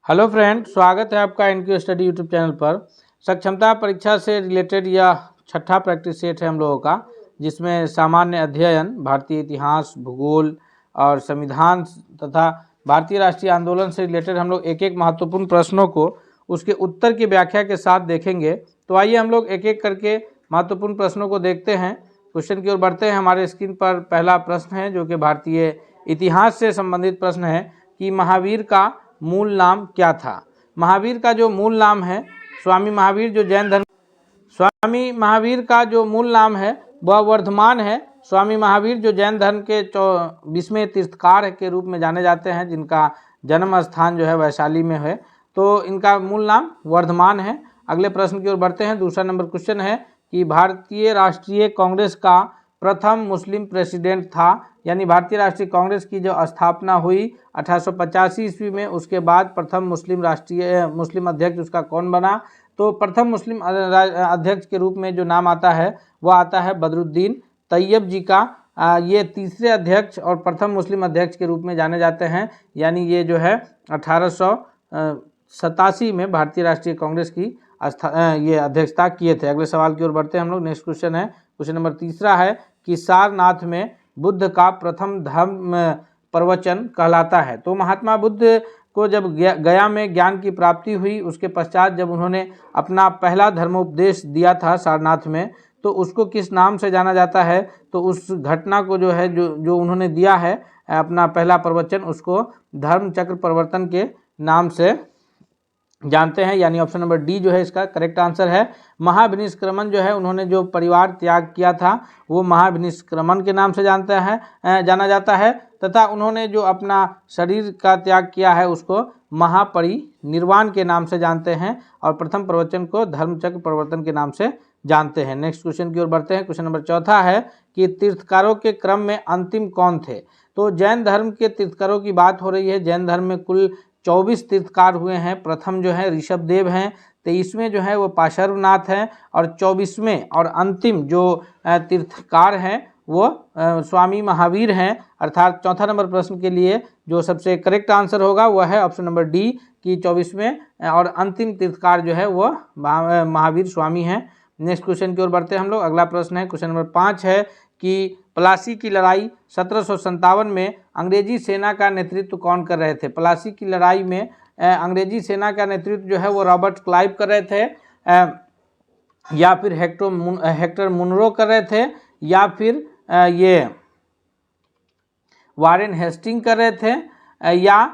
Hello friend, स्वागत है आपका एनक्यू स्टडी यूट्यूब चैनल पर। सक्षमता परीक्षा से रिलेटेड यह छठा प्रैक्टिस सेट है हम लोगों का, जिसमें सामान्य अध्ययन, भारतीय इतिहास, भूगोल और संविधान तथा भारतीय राष्ट्रीय आंदोलन से रिलेटेड हम लोग एक एक महत्वपूर्ण प्रश्नों को उसके उत्तर की व्याख्या के साथ देखेंगे। तो आइए हम लोग एक एक करके महत्वपूर्ण प्रश्नों को देखते हैं। क्वेश्चन की ओर बढ़ते हैं। हमारे स्क्रीन पर पहला प्रश्न है जो कि भारतीय इतिहास से संबंधित प्रश्न है कि महावीर का मूल नाम क्या था। महावीर का जो मूल नाम है, स्वामी महावीर जो जैन धर्म, स्वामी महावीर का जो मूल नाम है वह वर्धमान है। स्वामी महावीर जो जैन धर्म के 24वें तीर्थकार के रूप में जाने जाते हैं, जिनका जन्म स्थान जो है वैशाली में है, तो इनका मूल नाम वर्धमान है। अगले प्रश्न की ओर बढ़ते हैं। दूसरा नंबर क्वेश्चन है कि भारतीय राष्ट्रीय कांग्रेस का प्रथम मुस्लिम प्रेसिडेंट था, यानी भारतीय राष्ट्रीय कांग्रेस की जो स्थापना हुई 1885 ईस्वी में, उसके बाद प्रथम मुस्लिम अध्यक्ष उसका कौन बना। तो प्रथम मुस्लिम अध्यक्ष के रूप में जो नाम आता है वह आता है बदरुद्दीन तैयब जी का। ये तीसरे अध्यक्ष और प्रथम मुस्लिम अध्यक्ष के रूप में जाने जाते हैं, यानी ये जो है 1887 में भारतीय राष्ट्रीय कांग्रेस की ये अध्यक्षता किए थे। अगले सवाल की ओर बढ़ते हैं हम लोग। नेक्स्ट क्वेश्चन है, क्वेश्चन नंबर तीसरा है कि सारनाथ में बुद्ध का प्रथम धर्म प्रवचन कहलाता है। तो महात्मा बुद्ध को जब गया में ज्ञान की प्राप्ति हुई, उसके पश्चात जब उन्होंने अपना पहला धर्मोपदेश दिया था सारनाथ में, तो उसको किस नाम से जाना जाता है। तो उस घटना को जो है जो उन्होंने दिया है अपना पहला प्रवचन, उसको धर्म चक्र प्रवर्तन के नाम से जानते हैं, यानी ऑप्शन नंबर डी जो है इसका करेक्ट आंसर है। महाविनिष्क्रमण जो है, उन्होंने जो परिवार त्याग किया था वो महाविनिष्क्रमण के नाम से जाना जाता है, तथा उन्होंने जो अपना शरीर का त्याग किया है उसको महापरिनिर्वाण के नाम से जानते हैं, और प्रथम प्रवचन को धर्मचक्र प्रवर्तन के नाम से जानते हैं। नेक्स्ट क्वेश्चन की ओर बढ़ते हैं। क्वेश्चन नंबर चौथा है कि तीर्थकारों के क्रम में अंतिम कौन थे। तो जैन धर्म के तीर्थकारों की बात हो रही है। जैन धर्म में कुल 24 तीर्थकार हुए हैं। प्रथम जो है ऋषभदेव हैं, 23वें जो है वो पार्श्वनाथ हैं, और 24वें और अंतिम जो तीर्थकार हैं वो स्वामी महावीर हैं। अर्थात चौथा नंबर प्रश्न के लिए जो सबसे करेक्ट आंसर होगा वह है ऑप्शन नंबर डी कि 24वें और अंतिम तीर्थकार जो है वो महावीर स्वामी हैं। नेक्स्ट क्वेश्चन की ओर बढ़ते हैं हम लोग। अगला प्रश्न है, क्वेश्चन नंबर 5 है कि प्लासी की लड़ाई 1757 में अंग्रेजी सेना का नेतृत्व कौन कर रहे थे। प्लासी की लड़ाई में अंग्रेजी सेना का नेतृत्व जो है वो रॉबर्ट क्लाइव कर रहे थे, या फिर हेक्टर मुनरो कर रहे थे, या फिर ये वारेन हेस्टिंग कर रहे थे, या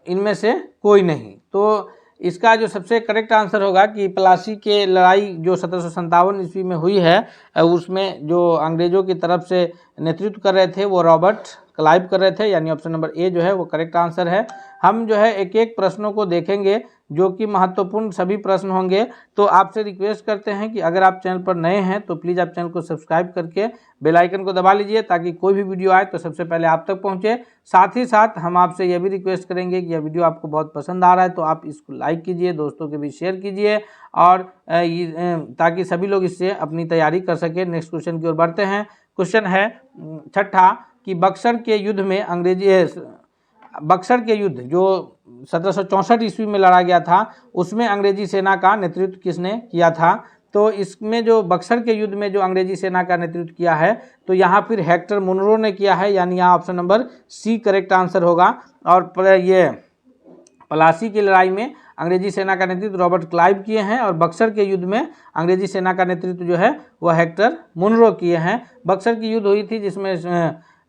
इनमें से कोई नहीं। तो इसका जो सबसे करेक्ट आंसर होगा कि प्लासी के लड़ाई जो 1757 ईस्वी में हुई है, उसमें जो अंग्रेजों की तरफ से नेतृत्व कर रहे थे वो रॉबर्ट क्लाइव कर रहे थे, यानी ऑप्शन नंबर ए जो है वो करेक्ट आंसर है। हम जो है एक एक प्रश्नों को देखेंगे जो कि महत्वपूर्ण सभी प्रश्न होंगे। तो आपसे रिक्वेस्ट करते हैं कि अगर आप चैनल पर नए हैं तो प्लीज़ आप चैनल को सब्सक्राइब करके बेल आइकन को दबा लीजिए, ताकि कोई भी वीडियो आए तो सबसे पहले आप तक पहुंचे। साथ ही साथ हम आपसे यह भी रिक्वेस्ट करेंगे कि यह वीडियो आपको बहुत पसंद आ रहा है तो आप इसको लाइक कीजिए, दोस्तों के बीच शेयर कीजिए, और ताकि सभी लोग इससे अपनी तैयारी कर सकें। नेक्स्ट क्वेश्चन की ओर बढ़ते हैं। क्वेश्चन है छठा कि बक्सर के युद्ध जो 1764 ईस्वी में लड़ा गया था, उसमें अंग्रेजी सेना का नेतृत्व किसने किया था। तो इसमें जो बक्सर के युद्ध में जो अंग्रेजी सेना का नेतृत्व किया है, तो यहाँ फिर हेक्टर मुनरो ने किया है, यानी यहाँ option number C correct answer होगा। और ये प्लासी की लड़ाई में अंग्रेजी सेना का नेतृत्व रॉबर्ट क्लाइव किए हैं, और बक्सर के युद्ध में अंग्रेजी सेना का नेतृत्व जो है वह हेक्टर मुनरो किए हैं। बक्सर की युद्ध हुई थी जिसमें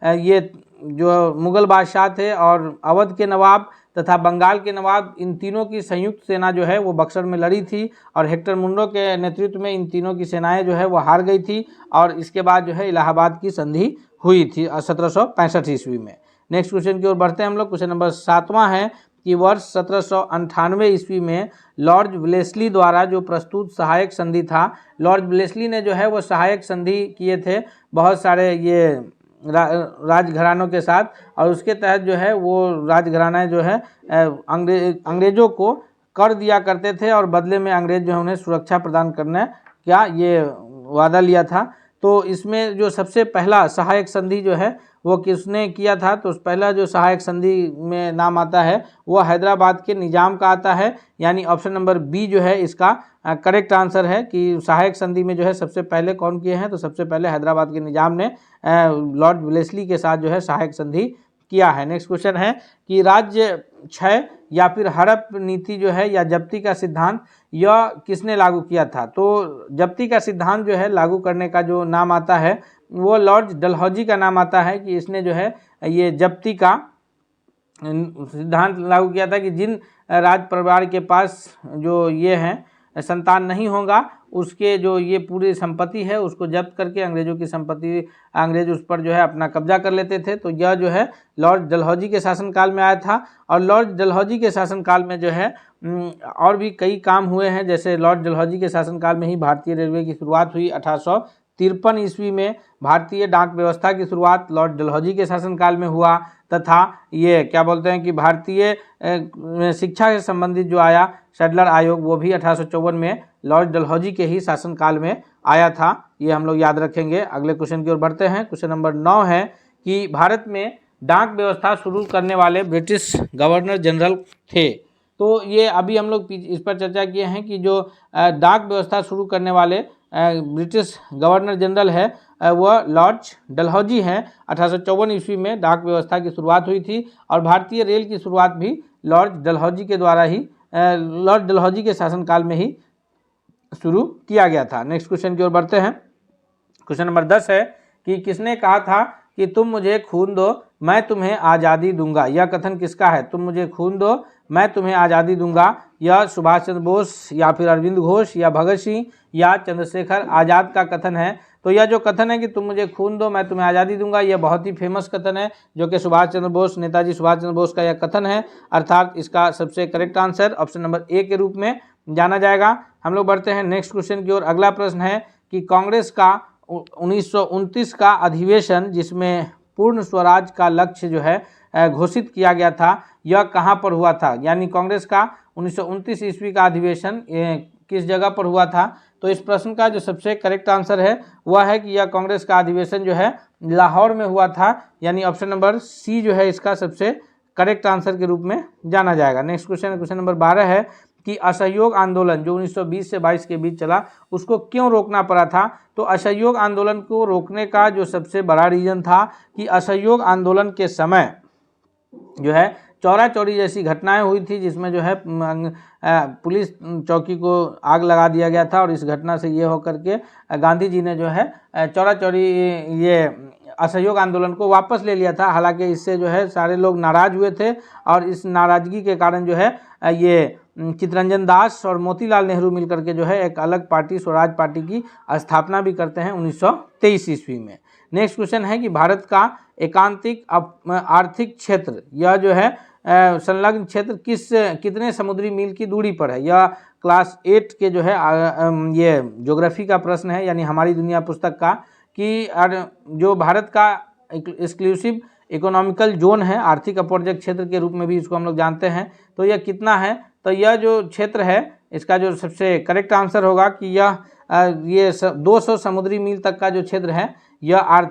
ये जो मुगल बादशाह थे और अवध के नवाब तथा बंगाल के नवाब, इन तीनों की संयुक्त सेना जो है वो बक्सर में लड़ी थी, और हेक्टर मुनरो के नेतृत्व में इन तीनों की सेनाएं जो है वो हार गई थी, और इसके बाद जो है इलाहाबाद की संधि हुई थी 1765 ईस्वी में। नेक्स्ट क्वेश्चन की ओर बढ़ते हैं हम लोग। क्वेश्चन नंबर 7वां है कि वर्ष 1798 ईस्वी में लॉर्ड वेलेस्ली द्वारा जो प्रस्तुत सहायक संधि था, लॉर्ड वेलेस्ली ने जो है वो सहायक संधि किए थे बहुत सारे ये राजघरानों के साथ, और उसके तहत जो है वो राजघराना जो है अंग्रेजों को कर दिया करते थे, और बदले में अंग्रेज जो है उन्हें सुरक्षा प्रदान करने का ये वादा लिया था। तो इसमें जो सबसे पहला सहायक संधि जो है वो किसने किया था? तो पहला जो सहायक संधि में नाम आता है वो हैदराबाद के निजाम का आता है, यानी ऑप्शन नंबर बी जो है इसका करेक्ट आंसर है कि सहायक संधि में जो है सबसे पहले कौन किए हैं? तो सबसे पहले हैदराबाद के निजाम ने लॉर्ड वेलेस्ली के साथ जो है सहायक संधि किया है। नेक्स्ट क्वेश्चन है कि राज्य क्षय या फिर हड़प नीति जो है या जब्ती का सिद्धांत यह किसने लागू किया था? तो जब्ती का सिद्धांत जो है लागू करने का जो नाम आता है वो लॉर्ड डलहौजी का नाम आता है कि इसने जो है ये जब्ती का सिद्धांत लागू किया था कि जिन राज परिवार के पास जो ये हैं संतान नहीं होगा उसके जो ये पूरी संपत्ति है उसको जब्त करके अंग्रेजों की संपत्ति अंग्रेज उस पर जो है अपना कब्जा कर लेते थे। तो यह जो है लॉर्ड डलहौजी के शासनकाल में आया था। और लॉर्ड डलहौजी के शासनकाल में जो है और भी कई काम हुए हैं, जैसे लॉर्ड डलहौजी के शासनकाल में ही भारतीय रेलवे की शुरुआत हुई 1853 ईस्वी में। भारतीय डाक व्यवस्था की शुरुआत लॉर्ड डलहौजी के शासनकाल में हुआ, तथा ये क्या बोलते हैं कि भारतीय शिक्षा से संबंधित जो आया सैडलर आयोग वो भी 1854 में लॉर्ड डलहौजी के ही शासनकाल में आया था। ये हम लोग याद रखेंगे। अगले क्वेश्चन की ओर बढ़ते हैं। क्वेश्चन नंबर 9 है कि भारत में डाक व्यवस्था शुरू करने वाले ब्रिटिश गवर्नर जनरल थे। तो ये अभी हम लोग इस पर चर्चा किए हैं कि जो डाक व्यवस्था शुरू करने वाले ब्रिटिश गवर्नर जनरल है वह लॉर्ड डलहौजी हैं। 1854 ईस्वी में डाक व्यवस्था की शुरुआत हुई थी और भारतीय रेल की शुरुआत भी लॉर्ड डलहौजी के द्वारा ही लॉर्ड डलहौजी के शासनकाल में ही शुरू किया गया था। नेक्स्ट क्वेश्चन की ओर बढ़ते हैं। क्वेश्चन नंबर 10 है कि किसने कहा था कि तुम मुझे खून दो मैं तुम्हें आज़ादी दूंगा? यह कथन किसका है? तुम मुझे खून दो मैं तुम्हें आज़ादी दूंगा। यह सुभाष चंद्र बोस या फिर अरविंद घोष या भगत सिंह या चंद्रशेखर आज़ाद का कथन है। तो यह जो कथन है कि तुम मुझे खून दो मैं तुम्हें आज़ादी दूंगा, यह बहुत ही फेमस कथन है जो कि सुभाष चंद्र बोस नेताजी सुभाष चंद्र बोस का यह कथन है। अर्थात इसका सबसे correct answer option number A के रूप में जाना जाएगा। हम लोग बढ़ते हैं नेक्स्ट क्वेश्चन की ओर। अगला प्रश्न है कि कांग्रेस का 1929 का अधिवेशन जिसमें पूर्ण स्वराज का लक्ष्य जो है घोषित किया गया था यह कहाँ पर हुआ था? यानी कांग्रेस का 1929 ईस्वी का अधिवेशन किस जगह पर हुआ था? तो इस प्रश्न का जो सबसे करेक्ट आंसर है वह है कि यह कांग्रेस का अधिवेशन जो है लाहौर में हुआ था, यानी ऑप्शन नंबर सी जो है इसका सबसे करेक्ट आंसर के रूप में जाना जाएगा। नेक्स्ट क्वेश्चन नंबर 12 है कि असहयोग आंदोलन जो 1920 से 22 के बीच चला उसको क्यों रोकना पड़ा था? तो असहयोग आंदोलन को रोकने का जो सबसे बड़ा रीज़न था कि असहयोग आंदोलन के समय जो है चौरा चौरी जैसी घटनाएं हुई थी जिसमें जो है पुलिस चौकी को आग लगा दिया गया था और इस घटना से ये होकर के गांधी जी ने जो है चौरा चौरी ये असहयोग आंदोलन को वापस ले लिया था। हालांकि इससे जो है सारे लोग नाराज़ हुए थे और इस नाराज़गी के कारण जो है ये चित्तरंजन दास और मोतीलाल नेहरू मिलकर के जो है एक अलग पार्टी स्वराज पार्टी की स्थापना भी करते हैं 1923 ईस्वी में। नेक्स्ट क्वेश्चन है कि भारत का एकांतिक आर्थिक क्षेत्र यह जो है संलग्न क्षेत्र कितने समुद्री मील की दूरी पर है? यह क्लास 8 के जो है ये ज्योग्राफी का प्रश्न है, यानी हमारी दुनिया पुस्तक का, कि जो भारत का एक्सक्लूसिव इकोनॉमिकल जोन है आर्थिक अपवर्जक क्षेत्र के रूप में भी इसको हम लोग जानते हैं, तो यह कितना है? तो यह जो क्षेत्र है इसका जो सबसे करेक्ट आंसर होगा कि यह ये 200 समुद्री मील तक का जो क्षेत्र है यह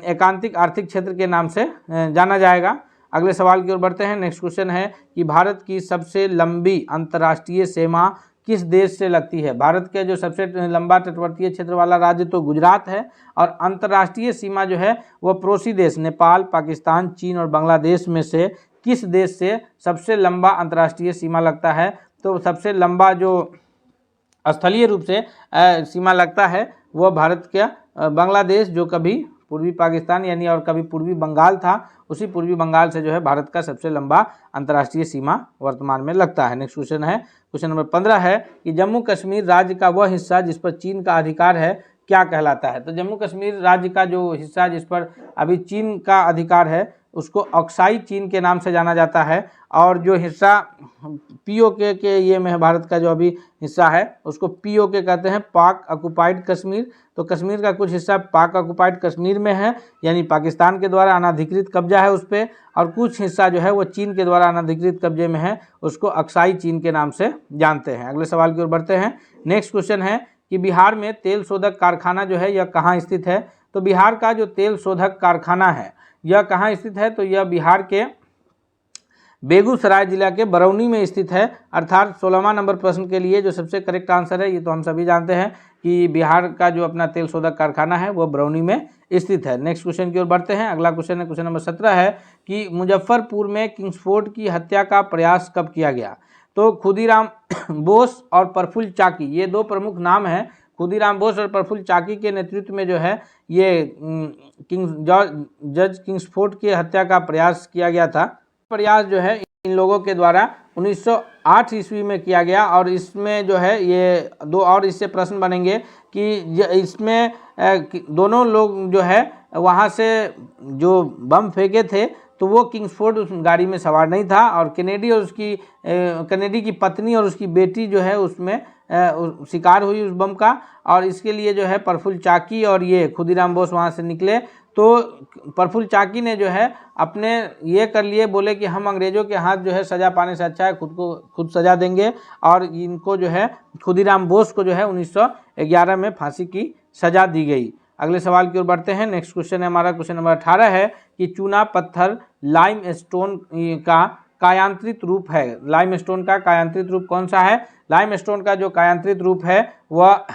एकांतिक आर्थिक क्षेत्र के नाम से जाना जाएगा। अगले सवाल की ओर बढ़ते हैं। नेक्स्ट क्वेश्चन है कि भारत की सबसे लंबी अंतर्राष्ट्रीय सीमा किस देश से लगती है? भारत के जो सबसे लंबा तटवर्तीय क्षेत्र वाला राज्य तो गुजरात है और अंतर्राष्ट्रीय सीमा जो है वह पड़ोसी देश नेपाल, पाकिस्तान, चीन और बांग्लादेश में से किस देश से सबसे लंबा अंतर्राष्ट्रीय सीमा लगता है? तो सबसे लंबा जो स्थलीय रूप से सीमा लगता है वह भारत का बांग्लादेश, जो कभी पूर्वी पाकिस्तान यानी और कभी पूर्वी बंगाल था, उसी पूर्वी बंगाल से जो है भारत का सबसे लंबा अंतर्राष्ट्रीय सीमा वर्तमान में लगता है। नेक्स्ट क्वेश्चन है, क्वेश्चन नंबर 15 है कि जम्मू कश्मीर राज्य का वह हिस्सा जिस पर चीन का अधिकार है क्या कहलाता है? तो जम्मू कश्मीर राज्य का जो हिस्सा जिस पर अभी चीन का अधिकार है उसको अक्साई चीन के नाम से जाना जाता है, और जो हिस्सा पीओके के ये में है भारत का जो अभी हिस्सा है उसको पीओके कहते हैं, पाक ऑक्युपाइड कश्मीर। तो कश्मीर का कुछ हिस्सा पाक ऑक्युपाइड कश्मीर में है, यानी पाकिस्तान के द्वारा अनाधिकृत कब्जा है उस पर, और कुछ हिस्सा जो है वो चीन के द्वारा अनाधिकृत कब्जे में है, उसको अक्साई चीन के नाम से जानते हैं। अगले सवाल की ओर बढ़ते हैं। नेक्स्ट क्वेश्चन है कि बिहार में तेल शोधक कारखाना जो है यह कहाँ स्थित है? तो बिहार का जो तेल शोधक कारखाना है यह कहाँ स्थित है, तो यह बिहार के बेगूसराय जिला के बरौनी में स्थित है। अर्थात 16वां नंबर प्रश्न के लिए जो सबसे करेक्ट आंसर है, ये तो हम सभी जानते हैं कि बिहार का जो अपना तेल शोधक कारखाना है वो बरौनी में स्थित है। नेक्स्ट क्वेश्चन की ओर बढ़ते हैं। अगला क्वेश्चन है क्वेश्चन नंबर 17 है कि मुजफ्फरपुर में किंग्सफोर्ड की हत्या का प्रयास कब किया गया। तो खुदीराम बोस और प्रफुल्ल चाकी, ये दो प्रमुख नाम हैं। खुदीराम बोस और प्रफुल्ल चाकी के नेतृत्व में जो है ये जज किंग्सफोर्ड की हत्या का प्रयास किया गया था। प्रयास जो है इन लोगों के द्वारा 1908 ईस्वी में किया गया। और इसमें जो है ये दो और इससे प्रश्न बनेंगे कि इसमें दोनों लोग जो है वहाँ से जो बम फेंके थे तो वो किंग्सफोर्ड उस गाड़ी में सवार नहीं था, और केनेडी और उसकी केनेडी की पत्नी और उसकी बेटी जो है उसमें शिकार हुई उस बम का। और इसके लिए जो है प्रफुल्ल चाकी और ये खुदीराम बोस वहाँ से निकले। तो प्रफुल्ल चाकी ने जो है अपने ये कर लिए, बोले कि हम अंग्रेज़ों के हाथ जो है सज़ा पाने से अच्छा है खुद सज़ा देंगे। और इनको जो है खुदीराम बोस को जो है 1911 में फांसी की सज़ा दी गई। अगले सवाल की ओर बढ़ते हैं। नेक्स्ट क्वेश्चन है हमारा क्वेश्चन नंबर 18 है कि चूना पत्थर लाइम स्टोन का कायांत्रित रूप है। लाइम स्टोन का कायांत्रित रूप कौन सा है? लाइम स्टोन का जो कायांत्रित रूप है वह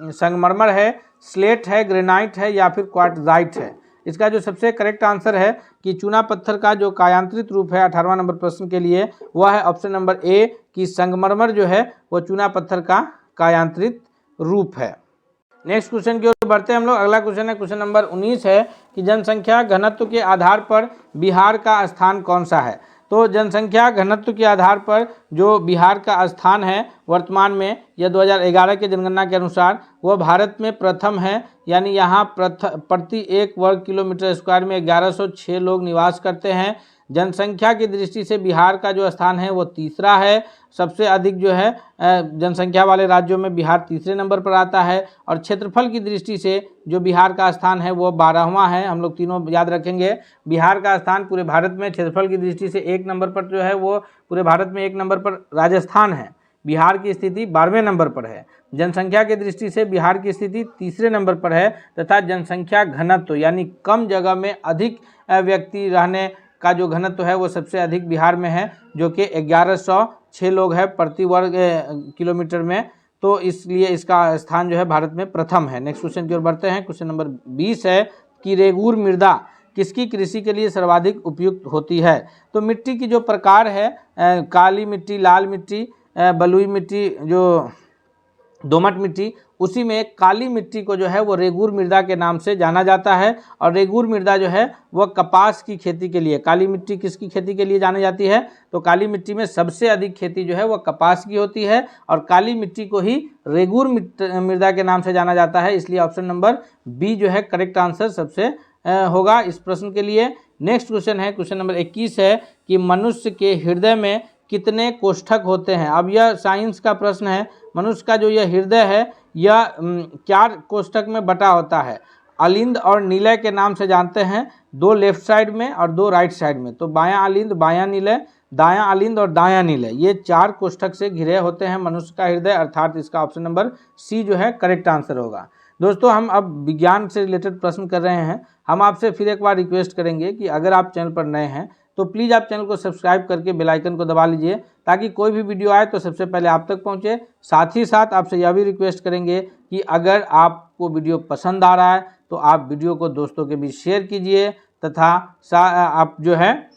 संगमरमर है, स्लेट है, ग्रेनाइट है या फिर क्वार्टजाइट है। इसका जो सबसे करेक्ट आंसर है कि चूना पत्थर का जो कायांत्रित रूप है 18वां नंबर प्रश्न के लिए वह है ऑप्शन नंबर ए कि संगमरमर जो है वो चूना पत्थर का कायांत्रित रूप है। नेक्स्ट क्वेश्चन की ओर बढ़ते हैं हम लोग। अगला क्वेश्चन है क्वेश्चन नंबर 19 है कि जनसंख्या घनत्व के आधार पर बिहार का स्थान कौन सा है। तो जनसंख्या घनत्व के आधार पर जो बिहार का स्थान है वर्तमान में यह 2011 के जनगणना के अनुसार वह भारत में प्रथम है। यानी यहाँ प्रति 1 वर्ग किलोमीटर स्क्वायर में 1106 लोग निवास करते हैं। जनसंख्या की दृष्टि से बिहार का जो स्थान है वो तीसरा है। सबसे अधिक जो है जनसंख्या वाले राज्यों में बिहार तीसरे नंबर पर आता है। और क्षेत्रफल की दृष्टि से जो बिहार का स्थान है वो 12वां है। हम लोग तीनों याद रखेंगे। बिहार का स्थान पूरे भारत में क्षेत्रफल की दृष्टि से 1 नंबर पर जो है वो पूरे भारत में 1 नंबर पर राजस्थान है। बिहार की स्थिति 12वें नंबर पर है। जनसंख्या की दृष्टि से बिहार की स्थिति तीसरे नंबर पर है। तथा जनसंख्या घनत्व यानी कम जगह में अधिक व्यक्ति रहने का जो घनत्व है वो सबसे अधिक बिहार में है, जो कि 1106 लोग हैं प्रति वर्ग किलोमीटर में। तो इसलिए इसका स्थान जो है भारत में प्रथम है। नेक्स्ट क्वेश्चन की ओर बढ़ते हैं। क्वेश्चन नंबर 20 है कि रेगूर मृदा किसकी कृषि के लिए सर्वाधिक उपयुक्त होती है। तो मिट्टी की जो प्रकार है काली मिट्टी, लाल मिट्टी, बलुई मिट्टी, जो दोमट मिट्टी, उसी में काली मिट्टी को जो है वो रेगूर मृदा के नाम से जाना जाता है। और रेगूर मृदा जो है वह कपास की खेती के लिए, काली मिट्टी किसकी खेती के लिए जानी जाती है, तो काली मिट्टी में सबसे अधिक खेती जो है वह कपास की होती है। और काली मिट्टी को ही रेगूर मृदा के नाम से जाना जाता है। इसलिए ऑप्शन नंबर बी जो है करेक्ट आंसर सबसे होगा इस प्रश्न के लिए। नेक्स्ट क्वेश्चन है क्वेश्चन नंबर 21 है कि मनुष्य के हृदय में कितने कोष्ठक होते हैं। अब यह साइंस का प्रश्न है। मनुष्य का जो यह हृदय है यह 4 कोष्ठक में बटा होता है। अलिंद और निलय के नाम से जानते हैं, 2 लेफ्ट साइड में और 2 राइट साइड में। तो बायां अलिंद, बायां निलय, दायां अलिंद और दायां निलय, ये 4 कोष्ठक से घिरे होते हैं मनुष्य का हृदय। अर्थात इसका ऑप्शन नंबर सी जो है करेक्ट आंसर होगा। दोस्तों हम अब विज्ञान से रिलेटेड प्रश्न कर रहे हैं। हम आपसे फिर एक बार रिक्वेस्ट करेंगे कि अगर आप चैनल पर नए हैं तो प्लीज़ आप चैनल को सब्सक्राइब करके बेल आइकन को दबा लीजिए, ताकि कोई भी वीडियो आए तो सबसे पहले आप तक पहुंचे। साथ ही साथ आपसे यह भी रिक्वेस्ट करेंगे कि अगर आपको वीडियो पसंद आ रहा है तो आप वीडियो को दोस्तों के बीच शेयर कीजिए, तथा आप जो है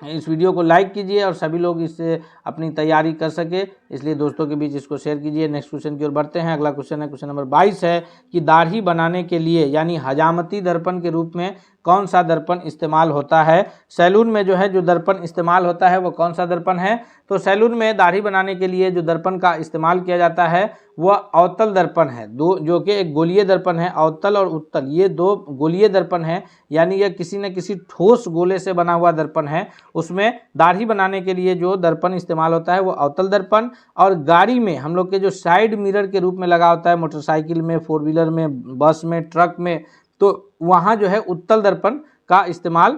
इस वीडियो को लाइक कीजिए और सभी लोग इससे अपनी तैयारी कर सके, इसलिए दोस्तों के बीच इसको शेयर कीजिए। नेक्स्ट क्वेश्चन की ओर बढ़ते हैं। अगला क्वेश्चन है क्वेश्चन नंबर 22 है कि दाढ़ी बनाने के लिए यानी हजामती दर्पण के रूप में कौन सा दर्पण इस्तेमाल होता है। सैलून में जो है जो दर्पण इस्तेमाल होता है वो कौन सा दर्पण है। तो सैलून में दाढ़ी बनाने के लिए जो दर्पण का इस्तेमाल किया जाता है वह अवतल दर्पण है, जो कि एक गोलीय दर्पण है। अवतल और उत्तल ये 2 गोलीय दर्पण है, यानी यह किसी न किसी ठोस गोले से बना हुआ दर्पण है। उसमें दाढ़ी बनाने के लिए जो दर्पण इस्तेमाल होता है वो अवतल दर्पण। और गाड़ी में हम लोग के जो साइड मिरर के रूप में लगा होता है, मोटरसाइकिल में, 4 व्हीलर में, बस में, ट्रक में, तो वहाँ जो है उत्तल दर्पण का इस्तेमाल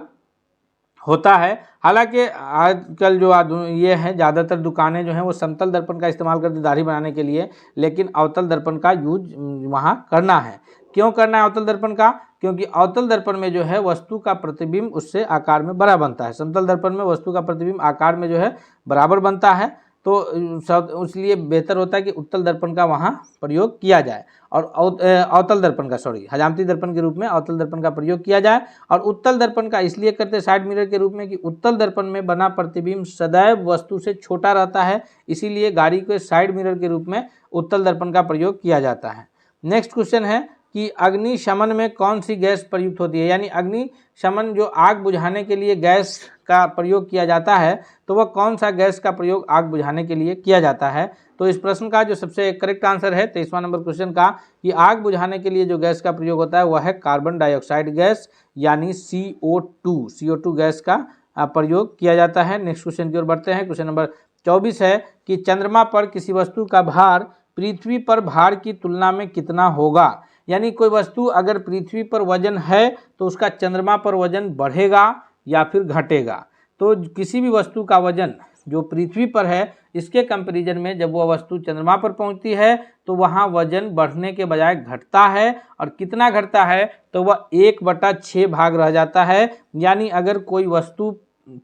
होता है। हालांकि आजकल जो ये है ज़्यादातर दुकानें जो हैं वो समतल दर्पण का इस्तेमाल करती दाढ़ी बनाने के लिए, लेकिन अवतल दर्पण का यूज वहाँ करना है। क्यों करना है अवतल दर्पण का? क्योंकि अवतल दर्पण में जो है वस्तु का प्रतिबिंब उससे आकार में बड़ा बनता है। समतल दर्पण में वस्तु का प्रतिबिंब आकार में जो है बराबर बनता है, तो इसलिए बेहतर होता है कि उत्तल दर्पण का वहाँ प्रयोग किया जाए और अवतल दर्पण का हजामती दर्पण के रूप में अवतल दर्पण का प्रयोग किया जाए। और उत्तल दर्पण का इसलिए करते हैं साइड मिरर के रूप में कि उत्तल दर्पण में बना प्रतिबिंब सदैव वस्तु से छोटा रहता है, इसीलिए गाड़ी के साइड मिरर के रूप में उत्तल दर्पण का प्रयोग किया जाता है। नेक्स्ट क्वेश्चन है कि अग्निशमन में कौन सी गैस प्रयुक्त होती है, यानी अग्निशमन जो आग बुझाने के लिए गैस का प्रयोग किया जाता है, तो वह कौन सा गैस का प्रयोग आग बुझाने के लिए किया जाता है? तो इस प्रश्न का जो सबसे करेक्ट आंसर है 23वां नंबर क्वेश्चन का, कि आग बुझाने के लिए जो गैस का प्रयोग होता है वह है कार्बन डाइऑक्साइड गैस यानी CO2 गैस का प्रयोग किया जाता है। नेक्स्ट क्वेश्चन की ओर बढ़ते हैं। क्वेश्चन नंबर 24 है कि चंद्रमा पर किसी वस्तु का भार पृथ्वी पर भार की तुलना में कितना होगा, यानी कोई वस्तु अगर पृथ्वी पर वजन है तो उसका चंद्रमा पर वजन बढ़ेगा या फिर घटेगा। तो किसी भी वस्तु का वजन जो पृथ्वी पर है इसके कंपैरिजन में जब वह वस्तु चंद्रमा पर पहुंचती है तो वहाँ वजन बढ़ने के बजाय घटता है, और कितना घटता है तो वह 1/6 भाग रह जाता है। यानी अगर कोई वस्तु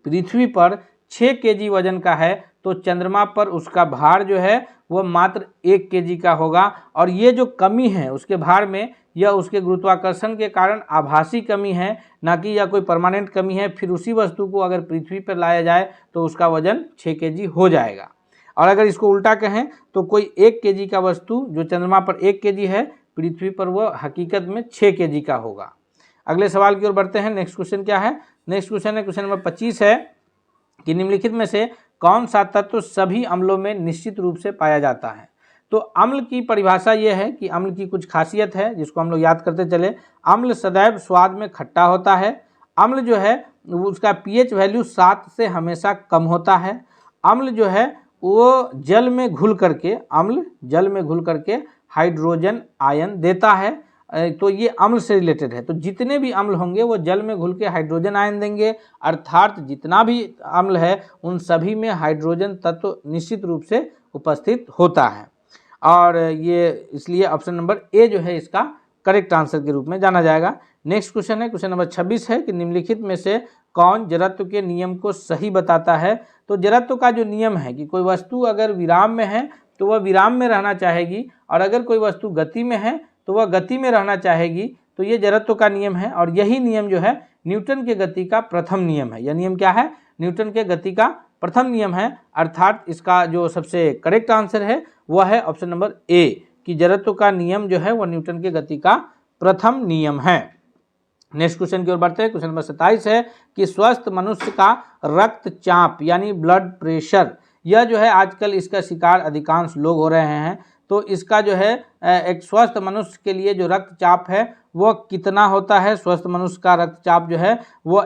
पृथ्वी पर 6 kg वजन का है तो चंद्रमा पर उसका भार जो है वह मात्र 1 kg का होगा। और ये जो कमी है उसके भार में, यह उसके गुरुत्वाकर्षण के कारण आभासी कमी है, ना कि यह कोई परमानेंट कमी है। फिर उसी वस्तु को अगर पृथ्वी पर लाया जाए तो उसका वजन 6 kg हो जाएगा। और अगर इसको उल्टा कहें तो कोई 1 kg का वस्तु जो चंद्रमा पर 1 kg है, पृथ्वी पर वह हकीकत में 6 kg का होगा। अगले सवाल की ओर बढ़ते हैं। नेक्स्ट क्वेश्चन क्या है? नेक्स्ट क्वेश्चन है क्वेश्चन नंबर 25 है कि निम्नलिखित में से कौन सा तत्व सभी अम्लों में निश्चित रूप से पाया जाता है? तो अम्ल की परिभाषा यह है कि अम्ल की कुछ खासियत है जिसको हम लोग याद करते चले। अम्ल सदैव स्वाद में खट्टा होता है। अम्ल जो है उसका pH वैल्यू 7 से हमेशा कम होता है। अम्ल जो है वो जल में घुल करके हाइड्रोजन आयन देता है। तो ये अम्ल से रिलेटेड है। तो जितने भी अम्ल होंगे वो जल में घुल के हाइड्रोजन आयन देंगे, अर्थात जितना भी अम्ल है उन सभी में हाइड्रोजन तत्व निश्चित रूप से उपस्थित होता है। और ये इसलिए ऑप्शन नंबर ए जो है इसका करेक्ट आंसर के रूप में जाना जाएगा। नेक्स्ट क्वेश्चन है क्वेश्चन नंबर 26 है कि निम्नलिखित में से कौन जड़त्व के नियम को सही बताता है? तो जड़त्व का जो नियम है कि कोई वस्तु अगर विराम में है तो वह विराम में रहना चाहेगी, और अगर कोई वस्तु गति में है तो वह गति में रहना चाहेगी। तो ये जड़त्व का नियम है, और यही नियम जो है न्यूटन के गति का प्रथम नियम है। यह नियम क्या है? न्यूटन के गति का प्रथम नियम है। अर्थात इसका जो सबसे करेक्ट आंसर है वह है ऑप्शन नंबर ए, कि जड़त्व का नियम जो है वह न्यूटन के गति का प्रथम नियम है। नेक्स्ट क्वेश्चन की ओर बढ़ते हैं। क्वेश्चन नंबर 27 है कि स्वस्थ मनुष्य का रक्तचाप यानी ब्लड प्रेशर, यह जो है आजकल इसका शिकार अधिकांश लोग हो रहे हैं। तो इसका जो है एक स्वस्थ मनुष्य के लिए जो रक्तचाप है वह कितना होता है? स्वस्थ मनुष्य का रक्तचाप जो है वो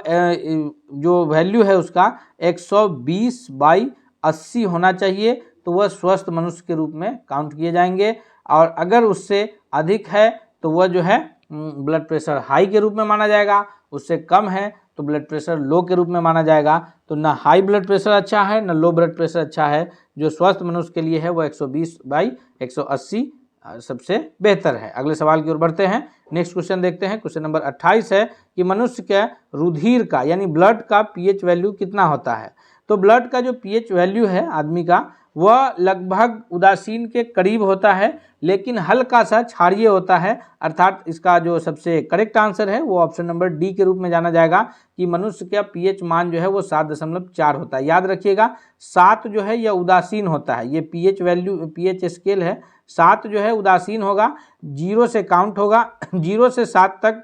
जो वैल्यू है उसका 120/80 होना चाहिए, तो वह स्वस्थ मनुष्य के रूप में काउंट किए जाएंगे। और अगर उससे अधिक है तो वह जो है ब्लड प्रेशर हाई के रूप में माना जाएगा, उससे कम है तो ब्लड प्रेशर लो के रूप में माना जाएगा। तो ना हाई ब्लड प्रेशर अच्छा है ना लो ब्लड प्रेशर अच्छा है। जो स्वस्थ मनुष्य के लिए है वो 120/180 सबसे बेहतर है। अगले सवाल की ओर बढ़ते हैं। नेक्स्ट क्वेश्चन देखते हैं। क्वेश्चन नंबर 28 है कि मनुष्य के रुधिर का यानी ब्लड का pH वैल्यू कितना होता है? तो ब्लड का जो pH वैल्यू है आदमी का वह लगभग उदासीन के करीब होता है, लेकिन हल्का सा क्षारीय होता है। अर्थात इसका जो सबसे करेक्ट आंसर है वो ऑप्शन नंबर डी के रूप में जाना जाएगा, कि मनुष्य का pH मान जो है वो 7.4 होता है। याद रखिएगा 7 जो है यह उदासीन होता है, ये pH वैल्यू pH स्केल है। 7 जो है उदासीन होगा, 0 से काउंट होगा, 0 से 7 तक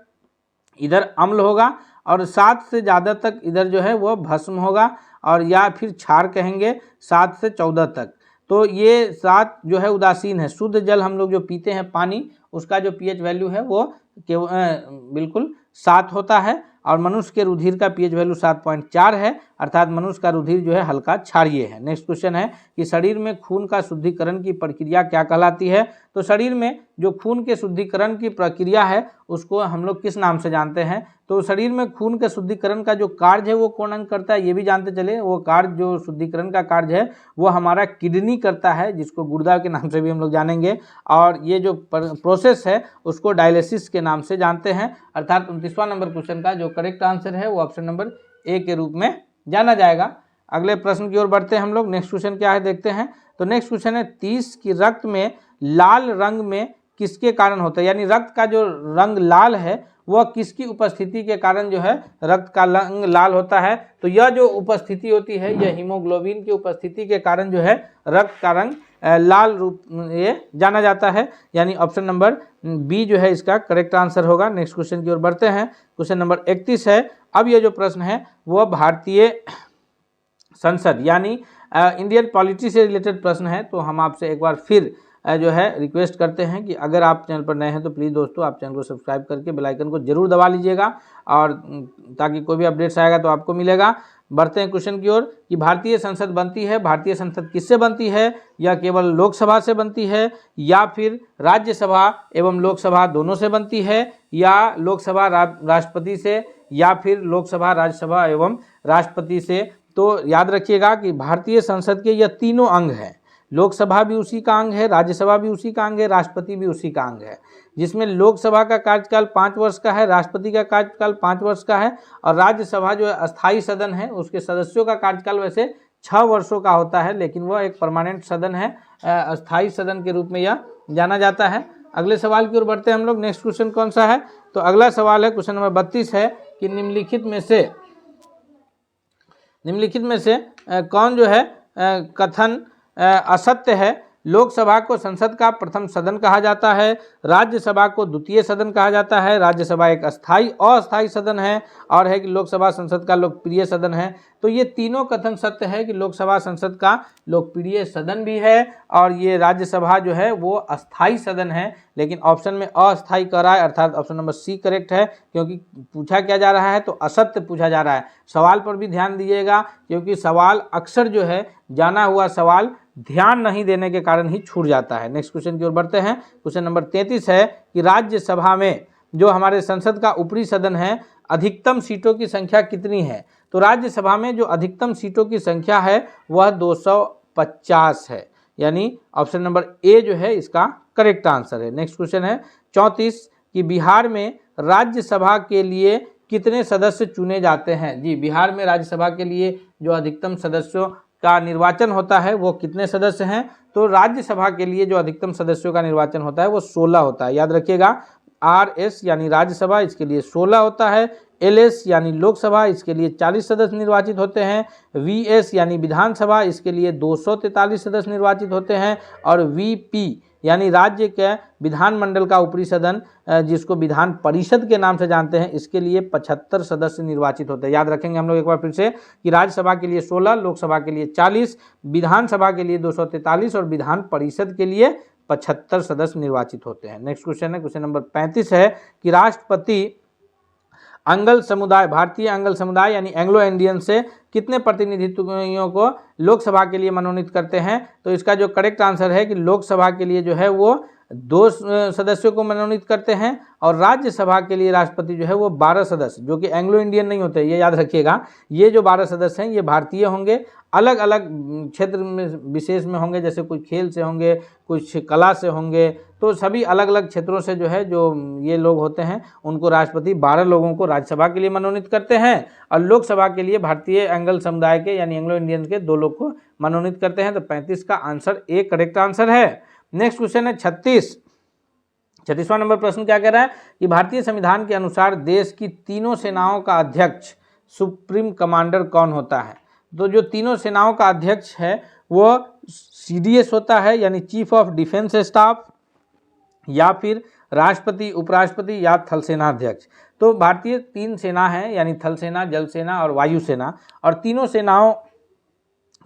इधर अम्ल होगा, और 7 से ज़्यादा तक इधर जो है वह भस्म होगा, और या फिर क्षार कहेंगे 7 से 14 तक। तो ये 7 जो है उदासीन है। शुद्ध जल हम लोग जो पीते हैं पानी, उसका जो pH वैल्यू है वो बिल्कुल 7 होता है, और मनुष्य के रुधिर का pH वैल्यू 7.4 है। अर्थात मनुष्य का रुधिर जो है हल्का क्षारीय है। नेक्स्ट क्वेश्चन है कि शरीर में खून का शुद्धिकरण की प्रक्रिया क्या कहलाती है? तो शरीर में जो खून के शुद्धिकरण की प्रक्रिया है उसको हम लोग किस नाम से जानते हैं। तो शरीर में खून के शुद्धिकरण का जो कार्य है वो कौन अंग करता है, ये भी जानते चले। वो कार्य जो शुद्धिकरण का कार्य है वो हमारा किडनी करता है, जिसको गुर्दा के नाम से भी हम लोग जानेंगे। और ये जो प्रोसेस है उसको डायलिसिस के नाम से जानते हैं। अर्थात 29वां नंबर क्वेश्चन का जो करेक्ट आंसर है वो ऑप्शन नंबर ए के रूप में जाना जाएगा। अगले प्रश्न की ओर बढ़ते हैं हम लोग। नेक्स्ट क्वेश्चन क्या है देखते हैं। तो नेक्स्ट क्वेश्चन है 30 की रक्त में लाल रंग में किसके कारण होता है, यानी रक्त का जो रंग लाल है वह किसकी उपस्थिति के कारण जो है रक्त का रंग लाल होता है। तो यह जो उपस्थिति होती है यह हीमोग्लोबिन की उपस्थिति के कारण जो है रक्त का रंग लाल रूप ये जाना जाता है, यानी ऑप्शन नंबर बी जो है इसका करेक्ट आंसर होगा। नेक्स्ट क्वेश्चन की ओर बढ़ते हैं। क्वेश्चन नंबर 31 है। अब ये जो प्रश्न है वह भारतीय संसद यानी इंडियन पॉलिटी से रिलेटेड प्रश्न है। तो हम आपसे एक बार फिर जो है रिक्वेस्ट करते हैं कि अगर आप चैनल पर नए हैं तो प्लीज़ दोस्तों आप चैनल को सब्सक्राइब करके बेल आइकन को जरूर दबा लीजिएगा, और ताकि कोई भी अपडेट्स आएगा तो आपको मिलेगा। बढ़ते हैं क्वेश्चन की ओर कि भारतीय संसद बनती है, भारतीय संसद किससे बनती है, या केवल लोकसभा से बनती है, या फिर राज्यसभा एवं लोकसभा दोनों से बनती है, या लोकसभा राष्ट्रपति से, या फिर लोकसभा राज्यसभा एवं राष्ट्रपति से। तो याद रखिएगा कि भारतीय संसद के यह तीनों अंग हैं, लोकसभा भी उसी का अंग है, राज्यसभा भी उसी का अंग है, राष्ट्रपति भी उसी का अंग है। जिसमें लोकसभा का कार्यकाल 5 वर्ष का है, राष्ट्रपति का कार्यकाल 5 वर्ष का है, और राज्यसभा जो अस्थायी सदन है उसके सदस्यों का कार्यकाल वैसे 6 वर्षों का होता है, लेकिन वह एक परमानेंट सदन है, अस्थायी सदन के रूप में यह जाना जाता है। अगले सवाल की ओर बढ़ते हैं हम लोग। नेक्स्ट क्वेश्चन कौन सा है, तो अगला सवाल है क्वेश्चन नंबर 32 है कि निम्नलिखित में से कौन जो है कथन असत्य है। लोकसभा को संसद का प्रथम सदन कहा जाता है, राज्यसभा को द्वितीय सदन कहा जाता है, राज्यसभा एक अस्थायी सदन है, और है कि लोकसभा संसद का लोकप्रिय सदन है। तो ये तीनों कथन सत्य है कि लोकसभा संसद का लोकप्रिय सदन भी है, और ये राज्यसभा जो है वो अस्थायी सदन है, लेकिन ऑप्शन में अस्थायी कर रहा है, अर्थात ऑप्शन नंबर सी करेक्ट है, क्योंकि पूछा क्या जा रहा है तो असत्य पूछा जा रहा है। सवाल पर भी ध्यान दीजिएगा, क्योंकि सवाल अक्सर जो है जाना हुआ सवाल ध्यान नहीं देने के कारण ही छूट जाता है। नेक्स्ट क्वेश्चन की ओर बढ़ते हैं। क्वेश्चन नंबर 33 है कि राज्यसभा में जो हमारे संसद का ऊपरी सदन है अधिकतम सीटों की संख्या कितनी है। तो राज्यसभा में जो अधिकतम सीटों की संख्या है वह 250 है, यानी ऑप्शन नंबर ए जो है इसका करेक्ट आंसर है। नेक्स्ट क्वेश्चन है 34 कि बिहार में राज्यसभा के लिए कितने सदस्य चुने जाते हैं। जी, बिहार में राज्यसभा के लिए जो अधिकतम सदस्यों का निर्वाचन होता है वो कितने सदस्य हैं। तो राज्यसभा के लिए जो अधिकतम सदस्यों का निर्वाचन होता है वो 16 होता है। याद रखिएगा, RS यानी राज्यसभा इसके लिए 16 होता है, LS यानी लोकसभा इसके लिए 40 सदस्य निर्वाचित होते हैं, VS यानी विधानसभा इसके लिए 243 सदस्य निर्वाचित होते हैं, और VP यानी राज्य के विधानमंडल का ऊपरी सदन जिसको विधान परिषद के नाम से जानते हैं इसके लिए 75 सदस्य निर्वाचित होते हैं। याद रखेंगे हम लोग एक बार फिर से कि राज्यसभा के लिए 16, लोकसभा के लिए 40, विधानसभा के लिए 243 और विधान परिषद के लिए 75 सदस्य निर्वाचित होते हैं। नेक्स्ट क्वेश्चन है क्वेश्चन नंबर 35 है कि राष्ट्रपति अंगल समुदाय, भारतीय अंगल समुदाय यानी एंग्लो इंडियन से कितने प्रतिनिधित्वों को लोकसभा के लिए मनोनीत करते हैं। तो इसका जो करेक्ट आंसर है कि लोकसभा के लिए जो है वो 2 सदस्यों को मनोनीत करते हैं, और राज्यसभा के लिए राष्ट्रपति जो है वो 12 सदस्य, जो कि एंग्लो इंडियन नहीं होते, ये याद रखिएगा। ये जो 12 सदस्य हैं ये भारतीय होंगे, अलग अलग क्षेत्र में विशेष में होंगे, जैसे कुछ खेल से होंगे, कुछ कला से होंगे, तो सभी अलग अलग क्षेत्रों से जो है जो ये लोग होते हैं उनको राष्ट्रपति 12 लोगों को राज्यसभा के लिए मनोनीत करते हैं, और लोकसभा के लिए भारतीय एंगल समुदाय के यानी एंग्लो इंडियन के 2 लोग को मनोनीत करते हैं। तो 35 का आंसर ए करेक्ट आंसर है। नेक्स्ट क्वेश्चन है 36वां नंबर प्रश्न क्या कह रहा है कि भारतीय संविधान के अनुसार देश की तीनों सेनाओं का अध्यक्ष सुप्रीम कमांडर कौन होता है। तो जो तीनों सेनाओं का अध्यक्ष है वो CDS होता है, यानी चीफ ऑफ डिफेंस स्टाफ, या फिर राष्ट्रपति, उपराष्ट्रपति या थल सेना अध्यक्ष। तो भारतीय 3 सेना है, यानी थल सेना, जल सेना और वायु सेना, और तीनों सेनाओं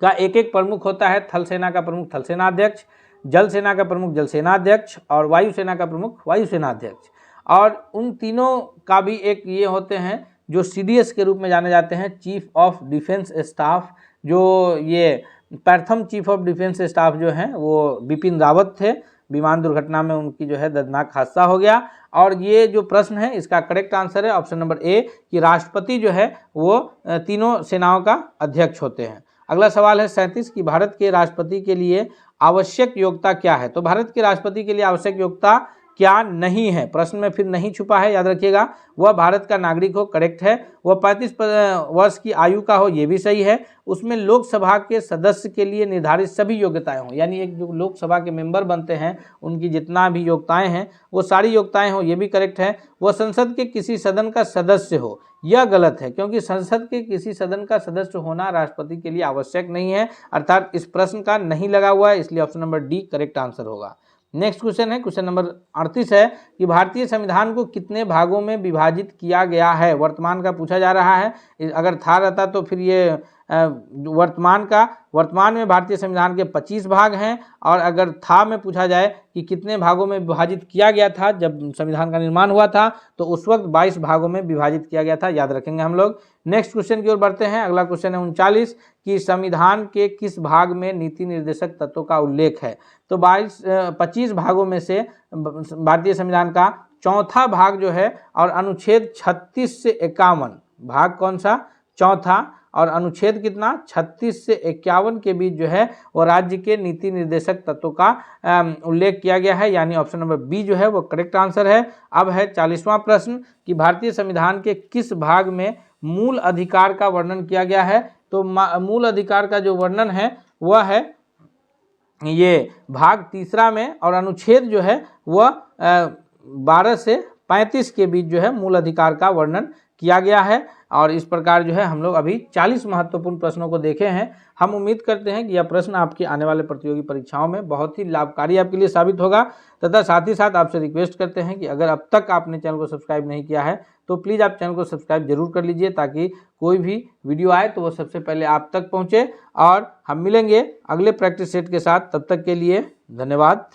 का एक एक प्रमुख होता है। थल सेना का प्रमुख थल सेना अध्यक्ष, जल सेना का प्रमुख जल सेना अध्यक्ष, और वायु सेना का प्रमुख वायु सेना अध्यक्ष। और उन तीनों का भी एक ये होते हैं जो CDS के रूप में जाने जाते हैं, चीफ ऑफ डिफेंस स्टाफ। जो ये प्रथम चीफ ऑफ डिफेंस स्टाफ जो हैं वो बिपिन रावत थे। विमान दुर्घटना में उनकी जो है दर्दनाक हादसा हो गया। और ये जो प्रश्न है इसका करेक्ट आंसर है ऑप्शन नंबर ए कि राष्ट्रपति जो है वो तीनों सेनाओं का अध्यक्ष होते हैं। अगला सवाल है 37 कि भारत के राष्ट्रपति के लिए आवश्यक योग्यता क्या है। तो भारत के राष्ट्रपति के लिए आवश्यक योग्यता क्या नहीं है, प्रश्न में फिर नहीं छुपा है, याद रखिएगा। वह भारत का नागरिक हो, करेक्ट है। वह 35 वर्ष की आयु का हो, ये भी सही है। उसमें लोकसभा के सदस्य के लिए निर्धारित सभी योग्यताएं हों, यानी एक जो लोकसभा के मेंबर बनते हैं उनकी जितना भी योग्यताएं हैं वो सारी योग्यताएं हो, ये भी करेक्ट है। वह संसद के किसी सदन का सदस्य हो, यह गलत है, क्योंकि संसद के किसी सदन का सदस्य होना राष्ट्रपति के लिए आवश्यक नहीं है, अर्थात इस प्रश्न का नहीं लगा हुआ है, इसलिए option number D correct answer होगा। नेक्स्ट क्वेश्चन है क्वेश्चन नंबर 38 है कि भारतीय संविधान को कितने भागों में विभाजित किया गया है। वर्तमान का पूछा जा रहा है, अगर था रहता तो फिर ये वर्तमान में भारतीय संविधान के 25 भाग हैं, और अगर था में पूछा जाए कि कितने भागों में विभाजित किया गया था जब संविधान का निर्माण हुआ था, तो उस वक्त 22 भागों में विभाजित किया गया था, याद रखेंगे हम लोग। नेक्स्ट क्वेश्चन की ओर बढ़ते हैं। अगला क्वेश्चन है 39 कि संविधान के किस भाग में नीति निर्देशक तत्वों का उल्लेख है। तो 25 भागों में से भारतीय संविधान का चौथा भाग जो है और अनुच्छेद 36 से 51 भाग कौन सा, चौथा, और अनुच्छेद कितना 36 से 51 के बीच जो है वो राज्य के नीति निर्देशक तत्वों का उल्लेख किया गया है, यानी ऑप्शन नंबर बी जो है वो करेक्ट आंसर है। अब है 40वां प्रश्न कि भारतीय संविधान के किस भाग में मूल अधिकार का वर्णन किया गया है। तो मूल अधिकार का जो वर्णन है वह है ये भाग 3 में, और अनुच्छेद जो है वह 12 से 35 के बीच जो है मूल अधिकार का वर्णन किया गया है। और इस प्रकार जो है हम लोग अभी 40 महत्वपूर्ण प्रश्नों को देखे हैं। हम उम्मीद करते हैं कि यह प्रश्न आपकी आने वाले प्रतियोगी परीक्षाओं में बहुत ही लाभकारी आपके लिए साबित होगा, तथा साथ ही साथ आपसे रिक्वेस्ट करते हैं कि अगर अब तक आपने चैनल को सब्सक्राइब नहीं किया है तो प्लीज़ आप चैनल को सब्सक्राइब जरूर कर लीजिए, ताकि कोई भी वीडियो आए तो वो सबसे पहले आप तक पहुँचे। और हम मिलेंगे अगले प्रैक्टिस सेट के साथ, तब तक के लिए धन्यवाद।